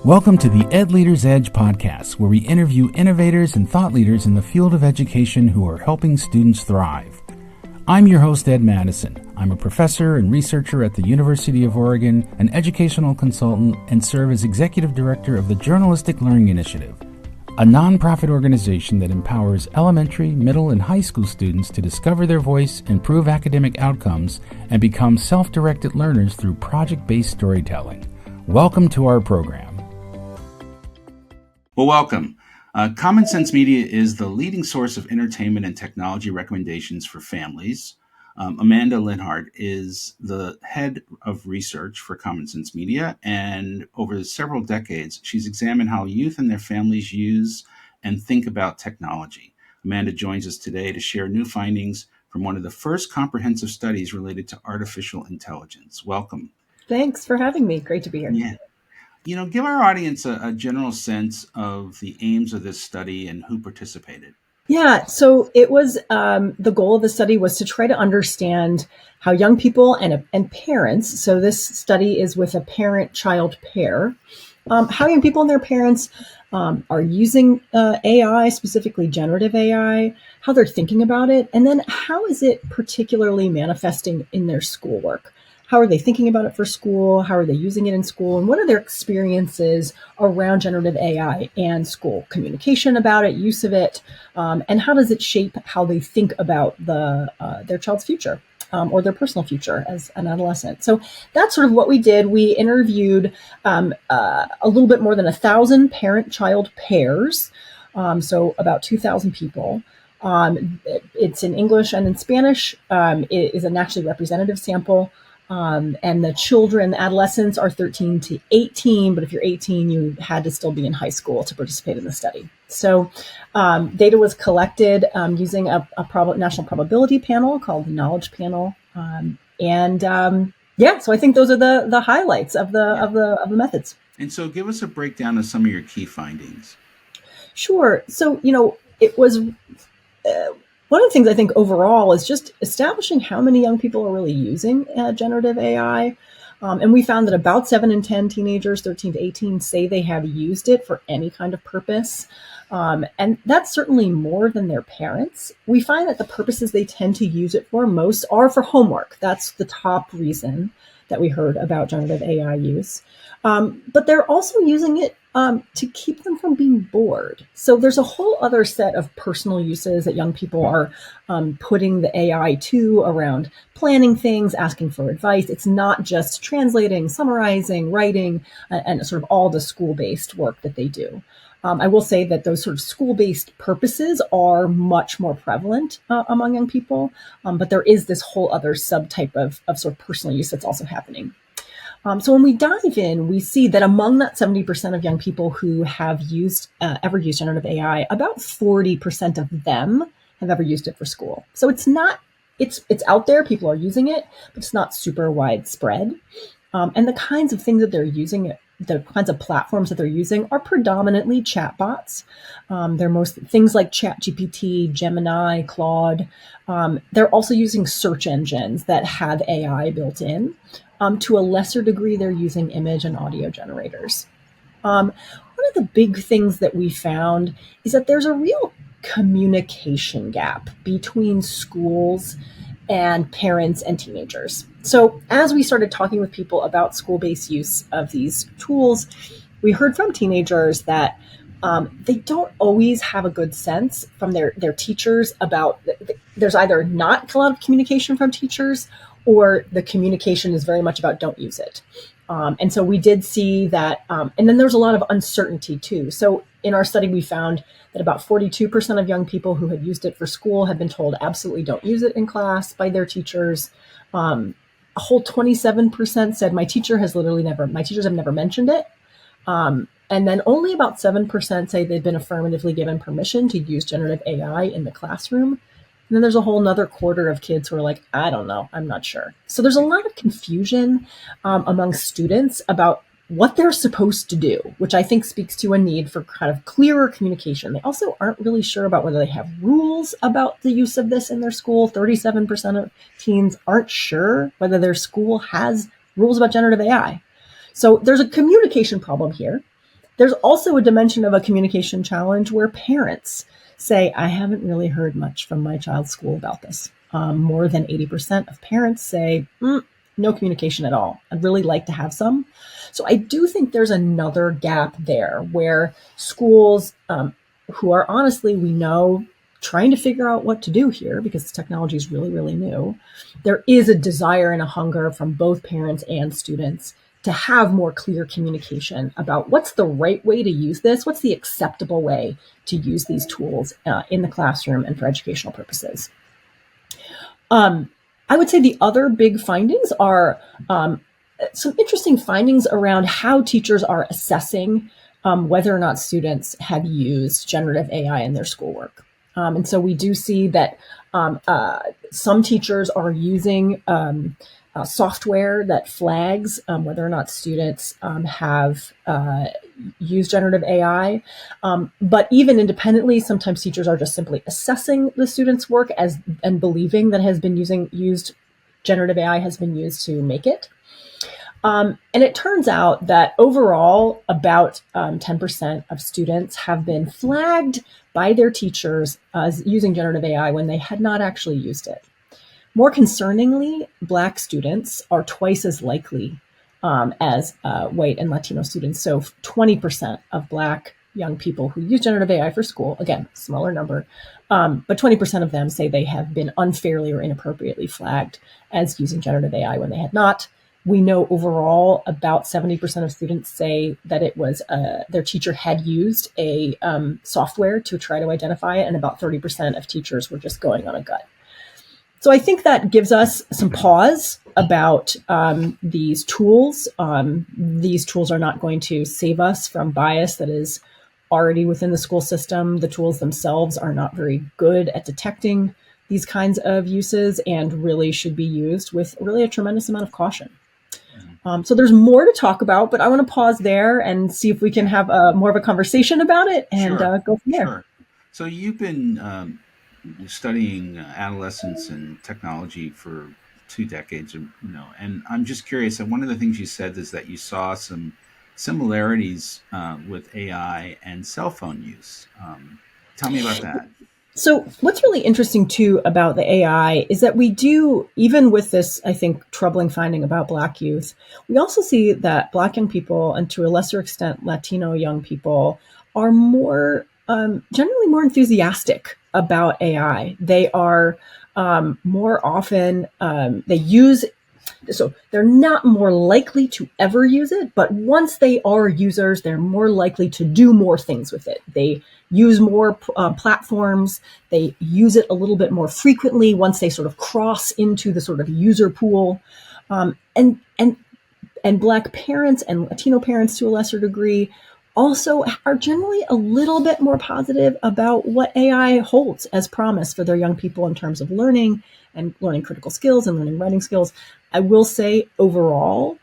Welcome to the Ed Leader's Edge podcast, where we interview innovators and thought leaders in the field of education who are helping students thrive. I'm your host, Ed Madison. I'm a professor and researcher at the University of Oregon, an educational consultant, and serve as executive director of the Journalistic Learning Initiative, a nonprofit organization that empowers elementary, middle, and high school students to discover their voice, improve academic outcomes, and become self-directed learners through project-based storytelling. Welcome to our program. Well, welcome. Common Sense Media is the leading source of entertainment and technology recommendations for families. Amanda Lenhart is the head of research for Common Sense Media, and over several decades, she's examined how youth and their families use and think about technology. Amanda joins us today to share new findings from one of the first comprehensive studies related to artificial intelligence. Welcome. Thanks for having me. Great to be here. Yeah. Give our audience a general sense of the aims of this study and who participated. Yeah, so it was the goal of the study was to try to understand how young people and parents, so this study is with a parent-child pair, how young people and their parents are using AI, specifically generative AI, how they're thinking about it, and then how is it particularly manifesting in their schoolwork. How are they thinking about it for school? How are they using it in school? And what are their experiences around generative AI and school communication about it, use of it, and how does it shape how they think about their child's future or their personal future as an adolescent? So that's sort of what we did. We interviewed a little bit more than 1,000 parent-child pairs, so about 2,000 people. It's in English and in Spanish. It is a nationally representative sample. And the children, the adolescents are 13 to 18, but if you're 18, you had to still be in high school to participate in the study. So data was collected using a national probability panel called the Knowledge Panel. So I think those are the highlights of the methods. And so give us a breakdown of some of your key findings. Sure. So, it was... one of the things I think overall is just establishing how many young people are really using generative AI. And we found that about 7 in 10 teenagers, 13 to 18, say they have used it for any kind of purpose. And that's certainly more than their parents. We find that the purposes they tend to use it for most are for homework. That's the top reason that we heard about generative AI use. But they're also using it to keep them from being bored. So there's a whole other set of personal uses that young people are putting the AI to around planning things, asking for advice. It's not just translating, summarizing, writing, and sort of all the school-based work that they do. I will say that those sort of school-based purposes are much more prevalent among young people, but there is this whole other subtype of sort of personal use that's also happening. So when we dive in, we see that among that 70% of young people who have ever used generative AI, about 40% of them have ever used it for school. So it's out there, people are using it, but it's not super widespread. And the kinds of things that they're using, the kinds of platforms that they're using are predominantly chatbots. They're most things like ChatGPT, Gemini, Claude. They're also using search engines that have AI built in. To a lesser degree, they're using image and audio generators. One of the big things that we found is that there's a real communication gap between schools and parents and teenagers. So as we started talking with people about school-based use of these tools, we heard from teenagers that they don't always have a good sense from their teachers about, there's either not a lot of communication from teachers, or the communication is very much about don't use it. And so we did see that, and then there's a lot of uncertainty too. So in our study, we found that about 42% of young people who had used it for school had been told absolutely don't use it in class by their teachers. A whole 27% said my teachers have never mentioned it. And then only about 7% say they've been affirmatively given permission to use generative AI in the classroom. And then there's a whole nother quarter of kids who are like, I don't know, I'm not sure. So there's a lot of confusion among students about what they're supposed to do, which I think speaks to a need for kind of clearer communication. They also aren't really sure about whether they have rules about the use of this in their school. 37% of teens aren't sure whether their school has rules about generative AI. So there's a communication problem here. There's also a dimension of a communication challenge where parents say, I haven't really heard much from my child's school about this. More than 80% of parents say, no communication at all. I'd really like to have some. So I do think there's another gap there where schools, who are honestly, we know, trying to figure out what to do here because the technology is really, really new. There is a desire and a hunger from both parents and students to have more clear communication about what's the right way to use this, what's the acceptable way to use these tools in the classroom and for educational purposes. I would say the other big findings are some interesting findings around how teachers are assessing whether or not students have used generative AI in their schoolwork. And so we do see that some teachers are using software that flags whether or not students have used generative AI. But even independently, sometimes teachers are just simply assessing the students' work and believing that used generative AI has been used to make it. And it turns out that overall, about 10% of students have been flagged by their teachers as using generative AI when they had not actually used it. More concerningly, Black students are twice as likely as white and Latino students. So 20% of Black young people who use generative AI for school, again, smaller number, but 20% of them say they have been unfairly or inappropriately flagged as using generative AI when they had not. We know overall about 70% of students say that it was their teacher had used a software to try to identify it, and about 30% of teachers were just going on a gut. So I think that gives us some pause about these tools. These tools are not going to save us from bias that is already within the school system. The tools themselves are not very good at detecting these kinds of uses and really should be used with really a tremendous amount of caution. So there's more to talk about, but I want to pause there and see if we can have more of a conversation about it and go from there. Sure. So you've been studying adolescence and technology for 2 decades, and I'm just curious. And one of the things you said is that you saw some similarities with AI and cell phone use. Tell me about that. So what's really interesting too about the AI is that we do, even with this, I think, troubling finding about Black youth, we also see that Black young people, and to a lesser extent, Latino young people, are more, generally more enthusiastic about AI. They are more often, so they're not more likely to ever use it, but once they are users, they're more likely to do more things with it. They use more platforms. They use it a little bit more frequently once they sort of cross into the sort of user pool. And Black parents and Latino parents to a lesser degree also are generally a little bit more positive about what AI holds as promise for their young people in terms of learning and learning critical skills and learning writing skills. I will say overall,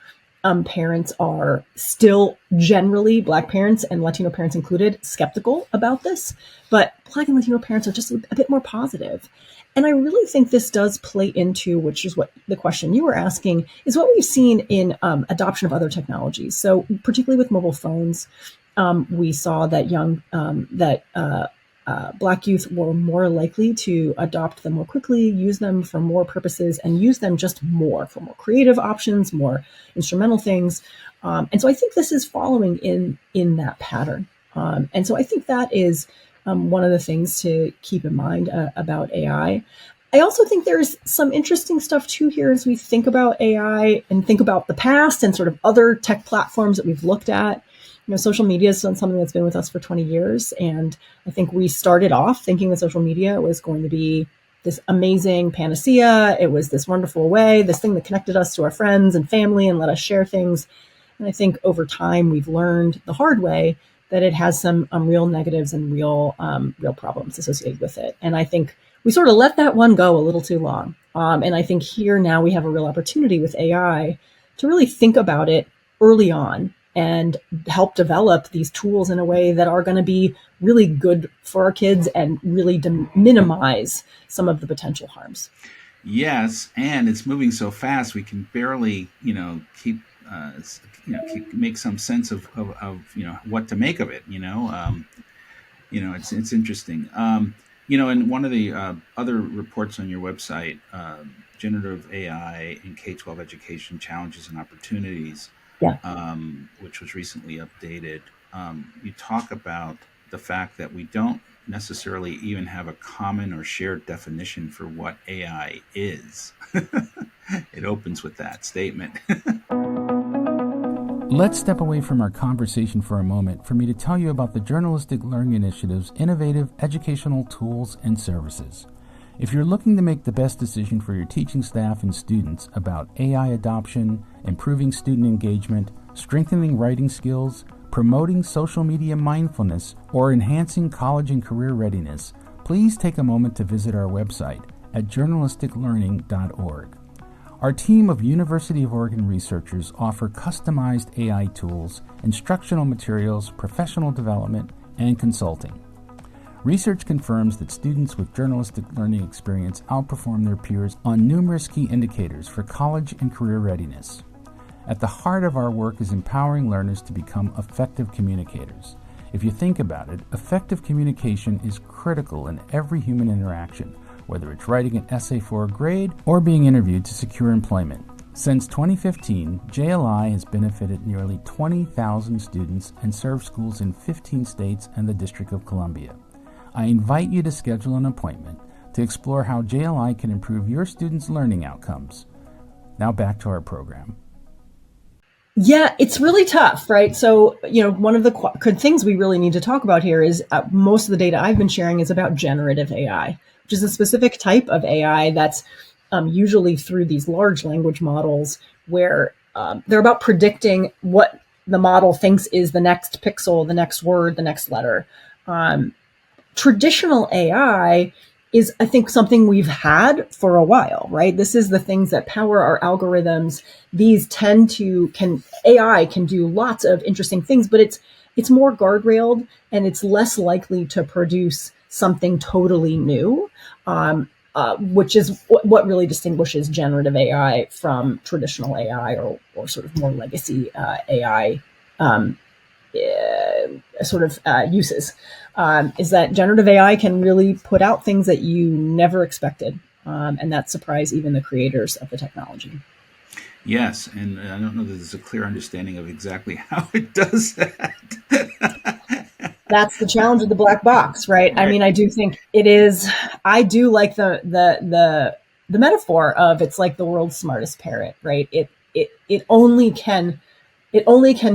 parents are still generally, Black parents and Latino parents included, skeptical about this, but Black and Latino parents are just a bit more positive. And I really think this does play into, which is what the question you were asking, is what we've seen in adoption of other technologies. So particularly with mobile phones, we saw that Black youth were more likely to adopt them more quickly, use them for more purposes, and use them just more for more creative options, more instrumental things. And so I think this is following in that pattern. And so I think that is one of the things to keep in mind about AI. I also think there's some interesting stuff too here as we think about AI and think about the past and sort of other tech platforms that we've looked at. Social media is something that's been with us for 20 years. And I think we started off thinking that social media was going to be this amazing panacea. It was this wonderful way, this thing that connected us to our friends and family and let us share things. And I think over time, we've learned the hard way that it has some real negatives and real problems associated with it. And I think we sort of let that one go a little too long. And I think here now we have a real opportunity with AI to really think about it early on and help develop these tools in a way that are going to be really good for our kids and really minimize some of the potential harms. Yes, and it's moving so fast we can barely, keep make some sense of what to make of it. It's interesting. And one of the other reports on your website, generative AI in K-12 education challenges and opportunities, Yeah. which was recently updated. You talk about the fact that we don't necessarily even have a common or shared definition for what AI is. It opens with that statement. Let's step away from our conversation for a moment for me to tell you about the Journalistic Learning Initiative's innovative educational tools and services. If you're looking to make the best decision for your teaching staff and students about AI adoption, improving student engagement, strengthening writing skills, promoting social media mindfulness, or enhancing college and career readiness, please take a moment to visit our website at journalisticlearning.org. Our team of University of Oregon researchers offer customized AI tools, instructional materials, professional development, and consulting. Research confirms that students with journalistic learning experience outperform their peers on numerous key indicators for college and career readiness. At the heart of our work is empowering learners to become effective communicators. If you think about it, effective communication is critical in every human interaction, whether it's writing an essay for a grade or being interviewed to secure employment. Since 2015, JLI has benefited nearly 20,000 students and served schools in 15 states and the District of Columbia. I invite you to schedule an appointment to explore how JLI can improve your students' learning outcomes. Now back to our program. Yeah, it's really tough, right? So, one of the good things we really need to talk about here is most of the data I've been sharing is about generative AI, which is a specific type of AI that's usually through these large language models where they're about predicting what the model thinks is the next pixel, the next word, the next letter. Traditional AI is, I think, something we've had for a while, right? This is the things that power our algorithms. AI can do lots of interesting things, but it's more guardrailed and it's less likely to produce something totally new, which is what really distinguishes generative AI from traditional AI or sort of more legacy AI uses. Is that generative AI can really put out things that you never expected, and that surprise even the creators of the technology. Yes, and I don't know that there's a clear understanding of exactly how it does that. That's the challenge of the black box, right? I mean, I do think it is. I do like the metaphor of it's like the world's smartest parrot, right? It only can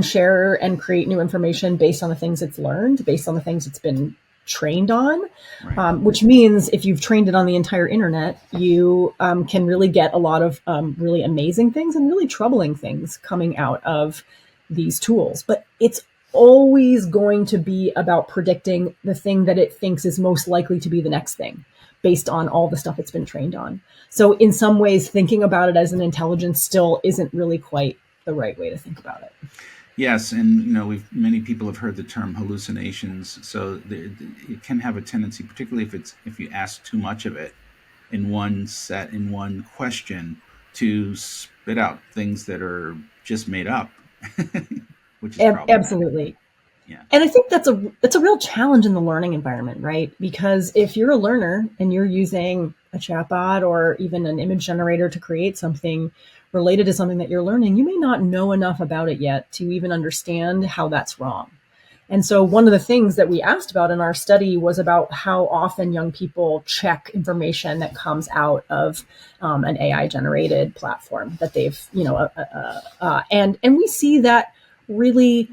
share and create new information based on the things it's learned, based on the things it's been trained on, right. Which means if you've trained it on the entire internet, you can really get a lot of really amazing things and really troubling things coming out of these tools. But it's always going to be about predicting the thing that it thinks is most likely to be the next thing based on all the stuff it's been trained on. So in some ways, thinking about it as an intelligence still isn't really quite the right way to think about it. Yes, and many people have heard the term hallucinations. So it can have a tendency, particularly if you ask too much of it in one question, to spit out things that are just made up, which is absolutely. Yeah. And I think that's a real challenge in the learning environment, right? Because if you're a learner and you're using a chatbot or even an image generator to create something related to something that you're learning, you may not know enough about it yet to even understand how that's wrong. And so one of the things that we asked about in our study was about how often young people check information that comes out of an AI generated platform that they've, and we see that really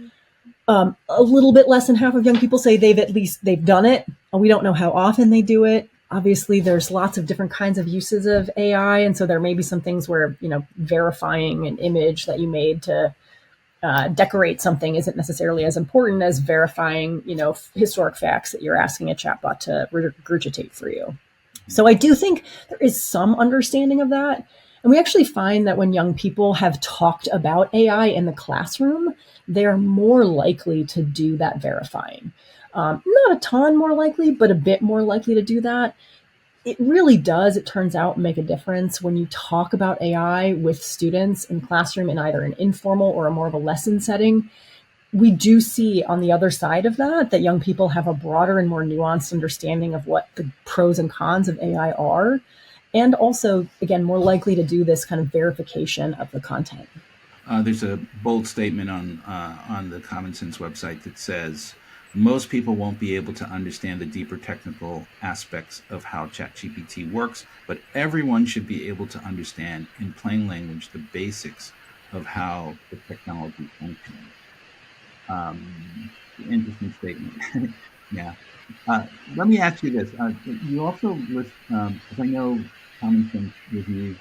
a little bit less than half of young people say they've done it. We don't know how often they do it. Obviously, there's lots of different kinds of uses of AI. And so there may be some things where, verifying an image that you made to decorate something isn't necessarily as important as verifying, historic facts that you're asking a chatbot to regurgitate for you. So I do think there is some understanding of that. And we actually find that when young people have talked about AI in the classroom, they're more likely to do that verifying. Not a ton more likely, but a bit more likely to do that. it really does, it turns out, make a difference when you talk about AI with students in classroom in either an informal or a more of a lesson setting. We do see on the other side of that young people have a broader and more nuanced understanding of what the pros and cons of AI are, and also, again, more likely to do this kind of verification of the content. There's a bold statement on the Common Sense website that says most people won't be able to understand the deeper technical aspects of how ChatGPT works, but everyone should be able to understand in plain language the basics of how the technology functions. Interesting statement. Yeah. Let me ask you this. You also list, as I know, Common Sense reviews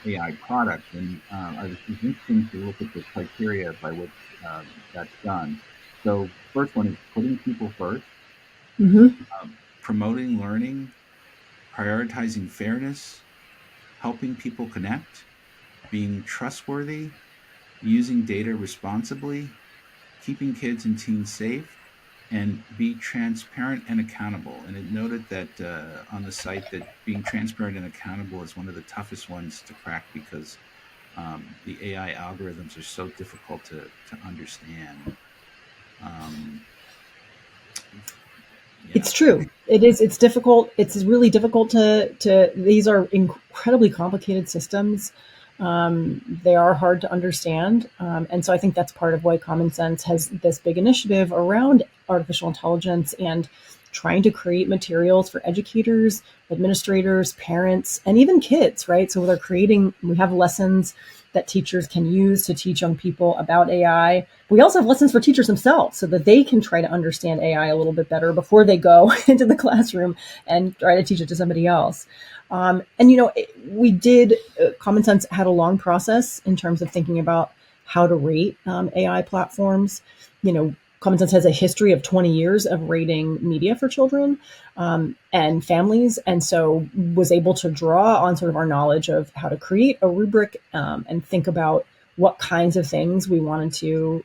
AI products, and it's interesting to look at the criteria by which that's done. So, first one is putting people first, Mm-hmm. promoting learning, prioritizing fairness, helping people connect, being trustworthy, using data responsibly, keeping kids and teens safe, and be transparent and accountable. And it noted that on the site that being transparent and accountable is one of the toughest ones to crack because the AI algorithms are so difficult to understand. Um, It's yeah. true. It is. It's difficult. It's really difficult to. These are incredibly complicated systems. They are hard to understand, and so I think that's part of why Common Sense has this big initiative around artificial intelligence and trying to create materials for educators, administrators, parents, and even kids. Right. So they're creating. We have lessons that teachers can use to teach young people about AI. We also have lessons for teachers themselves so that they can try to understand AI a little bit better before they go into the classroom and try to teach it to somebody else. And, we did, Common Sense had a long process in terms of thinking about how to rate AI platforms. Common Sense has a history of 20 years of rating media for children and families, and so was able to draw on sort of our knowledge of how to create a rubric and think about what kinds of things we wanted to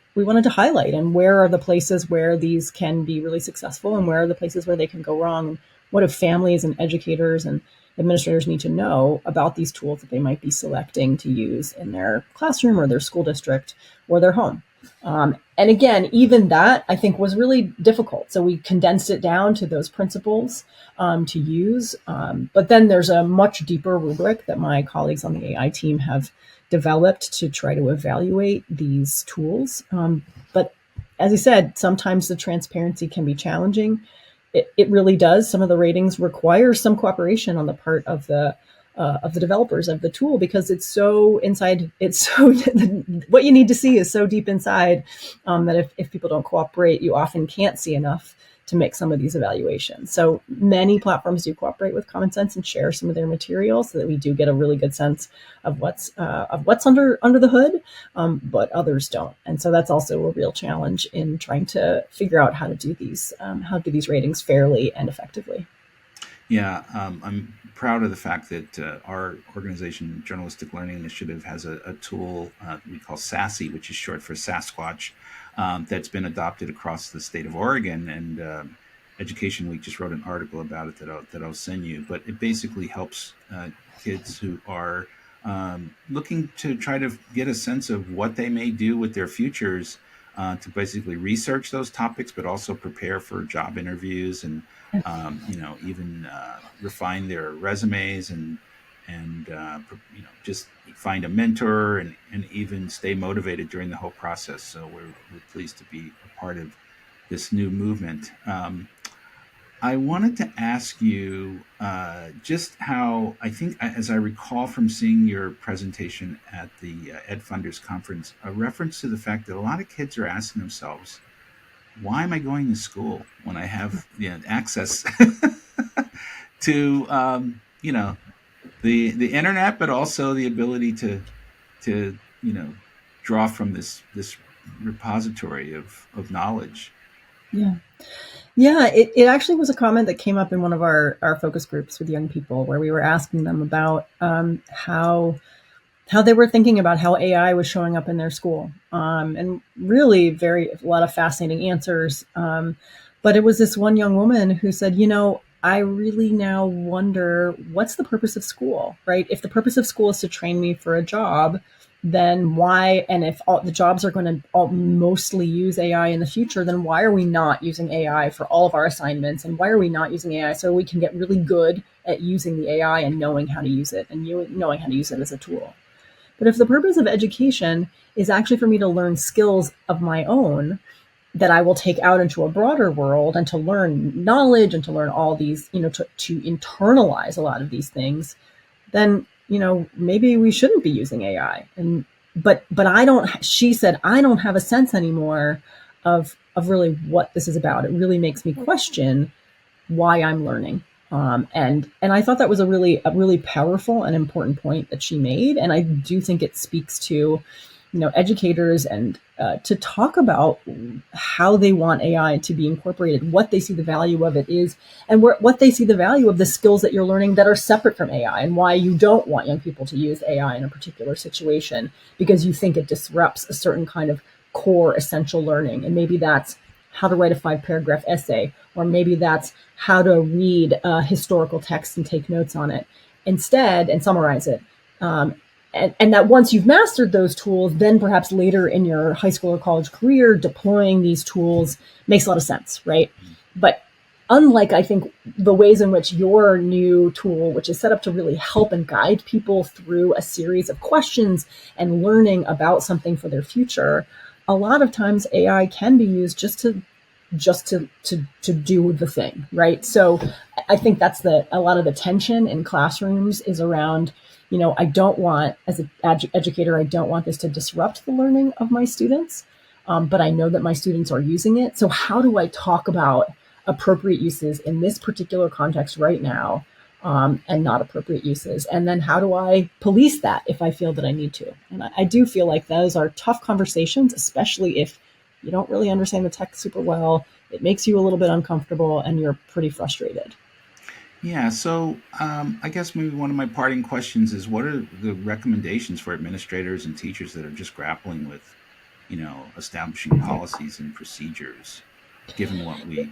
highlight, and where are the places where these can be really successful, and where are the places where they can go wrong, and what do families and educators and administrators need to know about these tools that they might be selecting to use in their classroom or their school district or their home. And again, even that I think was really difficult. So we condensed it down to those principles to use. But then there's a much deeper rubric that my colleagues on the AI team have developed to try to evaluate these tools. But as I said, sometimes the transparency can be challenging. It really does. Some of the ratings require some cooperation on the part of the developers of the tool, because it's so inside. It's so what you need to see is so deep inside that if people don't cooperate, you often can't see enough to make some of these evaluations. So many platforms do cooperate with Common Sense and share some of their materials so that we do get a really good sense of what's under the hood, but others don't. And so that's also a real challenge in trying to figure out how to do these ratings fairly and effectively. Yeah, I'm proud of the fact that our organization, Journalistic Learning Initiative, has a tool we call SASE, which is short for Sasquatch, that's been adopted across the state of Oregon. And Education Week just wrote an article about it that I'll send you. But it basically helps kids who are looking to try to get a sense of what they may do with their futures, to basically research those topics, but also prepare for job interviews and even refine their resumes and just find a mentor and even stay motivated during the whole process. So we're pleased to be a part of this new movement. I wanted to ask you just how, I think, as I recall from seeing your presentation at the Ed Funders Conference, a reference to the fact that a lot of kids are asking themselves, why am I going to school when I have access to the internet, but also the ability to draw from this repository of knowledge? Yeah. Yeah, it actually was a comment that came up in one of our focus groups with young people, where we were asking them about how they were thinking about how AI was showing up in their school, and really a lot of fascinating answers. But it was this one young woman who said, I really now wonder, what's the purpose of school, right? If the purpose of school is to train me for a job, then why, and if all the jobs are going to all mostly use AI in the future, then why are we not using AI for all of our assignments? And why are we not using AI so we can get really good at using the AI and knowing how to use it and knowing how to use it as a tool? But if the purpose of education is actually for me to learn skills of my own that I will take out into a broader world and to learn knowledge and to learn all these, to internalize a lot of these things, then, maybe we shouldn't be using AI. But I don't, she said, I don't have a sense anymore of really what this is about. It really makes me question why I'm learning. And I thought that was a really powerful and important point that she made. And I do think it speaks to, educators and to talk about how they want AI to be incorporated, what they see the value of it is, and what they see the value of the skills that you're learning that are separate from AI, and why you don't want young people to use AI in a particular situation because you think it disrupts a certain kind of core essential learning. And maybe that's how to write a 5-paragraph essay, or maybe that's how to read a historical text and take notes on it instead and summarize it. And that once you've mastered those tools, then perhaps later in your high school or college career, deploying these tools makes a lot of sense, right? But unlike, I think, the ways in which your new tool, which is set up to really help and guide people through a series of questions and learning about something for their future, a lot of times AI can be used just to do the thing, right? So I think that's a lot of the tension in classrooms is around, I don't want, as an educator, I don't want this to disrupt the learning of my students, but I know that my students are using it. So how do I talk about appropriate uses in this particular context right now, and not appropriate uses? And then how do I police that if I feel that I need to? And I do feel like those are tough conversations, especially if you don't really understand the tech super well. It makes you a little bit uncomfortable and you're pretty frustrated. Yeah, so I guess maybe one of my parting questions is, what are the recommendations for administrators and teachers that are just grappling with, establishing policies and procedures, given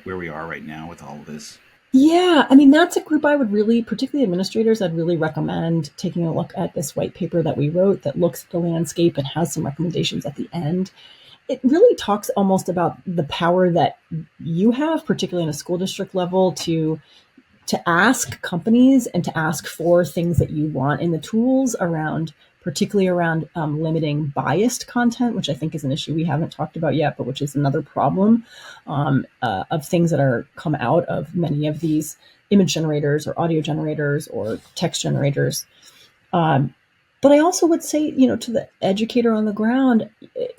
where we are right now with all of this? Yeah, I mean, that's a group I would really, particularly administrators, I'd really recommend taking a look at this white paper that we wrote that looks at the landscape and has some recommendations at the end. It really talks almost about the power that you have, particularly in a school district level, to ask companies and to ask for things that you want in the tools particularly around limiting biased content, which I think is an issue we haven't talked about yet, but which is another problem of things that are come out of many of these image generators or audio generators or text generators. But I also would say, to the educator on the ground,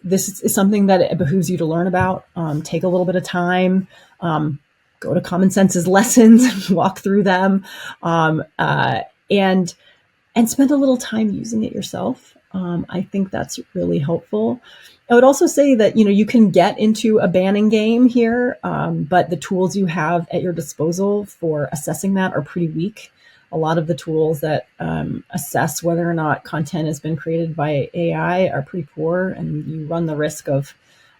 this is something that it behooves you to learn about, take a little bit of time, go to Common Sense's lessons, walk through them, and spend a little time using it yourself. I think that's really helpful. I would also say that, you can get into a banning game here, but the tools you have at your disposal for assessing that are pretty weak. A lot of the tools that assess whether or not content has been created by AI are pretty poor, and you run the risk of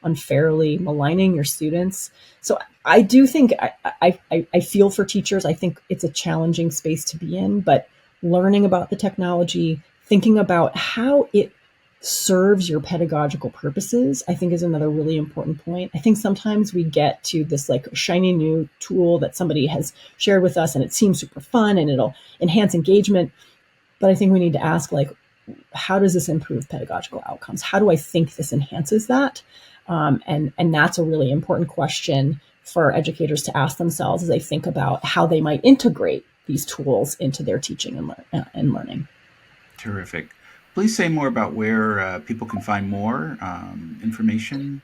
unfairly maligning your students. So I do think I feel for teachers. I think it's a challenging space to be in, but learning about the technology, thinking about how it serves your pedagogical purposes, I think is another really important point. I think sometimes we get to this like shiny new tool that somebody has shared with us and it seems super fun and it'll enhance engagement. But I think we need to ask, like, how does this improve pedagogical outcomes? How do I think this enhances that? And that's a really important question for educators to ask themselves as they think about how they might integrate these tools into their teaching and learning. Terrific. Please say more about where people can find more information.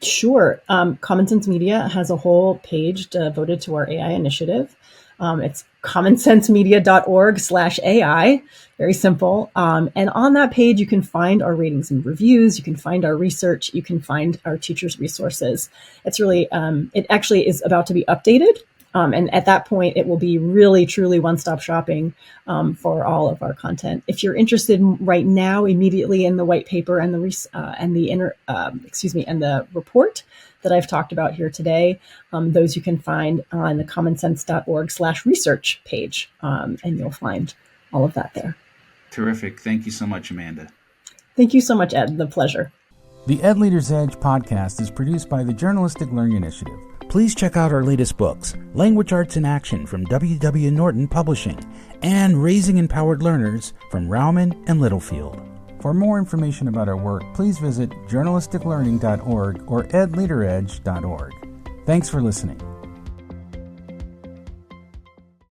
Sure. Common Sense Media has a whole page devoted to our AI initiative. It's commonsensemedia.org/AI. Very simple. And on that page, you can find our ratings and reviews. You can find our research. You can find our teachers' resources. It's really, it actually is about to be updated. And at that point, it will be really, truly one-stop shopping for all of our content. If you're interested right now, immediately in the white paper and the report that I've talked about here today, those you can find on the commonsense.org/research page, and you'll find all of that there. Terrific. Thank you so much, Amanda. Thank you so much, Ed. The pleasure. The Ed Leader's Edge podcast is produced by the Journalistic Learning Initiative. Please check out our latest books, Language Arts in Action from W.W. Norton Publishing, and Raising Empowered Learners from Rauman and Littlefield. For more information about our work, please visit journalisticlearning.org or edleaderedge.org. Thanks for listening.